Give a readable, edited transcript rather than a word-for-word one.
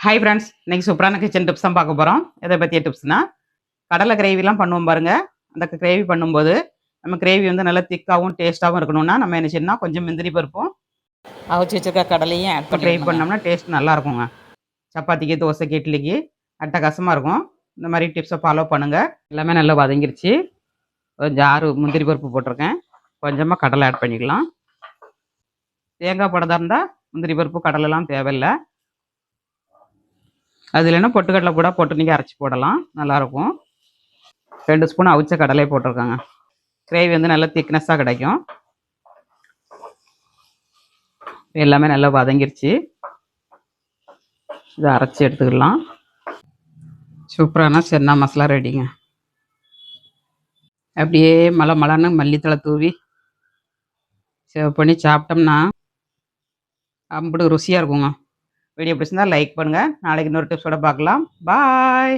Hi friends, இன்னைக்கு சூப்பரான kitchen tips தான் பார்க்க போகிறோம். எதை பற்றிய டிப்ஸ்னா, கடலை கிரேவிலாம் பண்ணுவோம் பாருங்க. அந்த கிரேவி பண்ணும்போது நம்ம கிரேவி வந்து நல்லா திக்காகவும் டேஸ்ட்டாகவும் இருக்கணும்னா நம்ம என்ன செய்யணும்னா கொஞ்சம் முந்திரி பருப்பும் அவிச்சு வச்சிருக்க கடலையும் ஆட் இப்போ கிரேவி பண்ணிடணுங்க. பண்ணோம்னா டேஸ்ட் நல்லா இருக்குங்க. சப்பாத்திக்கு, தோசைக்கு, இட்லிக்கு அட்டகாசமாக இருக்கும். இந்த மாதிரி டிப்ஸை ஃபாலோ பண்ணுங்கள். எல்லாமே நல்லா வதங்கிருச்சு. கொஞ்சம் 6 முந்திரி பருப்பு போட்டிருக்கேன். கொஞ்சமாக கடலை ஆட் பண்ணிக்கலாம். தேங்காய் போடுறதா இருந்தால் முந்திரி பருப்பு கடலைலாம் தேவையில்லை. அது இல்லைன்னா பொட்டுக்கடலை கூட போட்டு நீங்கள் அரைச்சி போடலாம், நல்லாயிருக்கும். 2 ஸ்பூன் அவிச்ச கடலை போட்டிருக்காங்க. கிரேவி வந்து நல்லா திக்னஸாக கிடைக்கும். எல்லாமே நல்லா வதங்கிருச்சு. இதை அரைச்சி எடுத்துக்கலாம். சூப்பரான சென்னா மசாலா ரெடிங்க. அப்படியே மலன்னு மல்லித்தலை தூவி சேவ் பண்ணி சாப்பிட்டோம்னா அம்புட்டு ருசியாக இருக்குங்க. வீடியோ பிடிச்சிருந்தா லைக் பண்ணுங்கள். நாளைக்கு இன்னொரு டிப்ஸோட பார்க்கலாம். பாய்.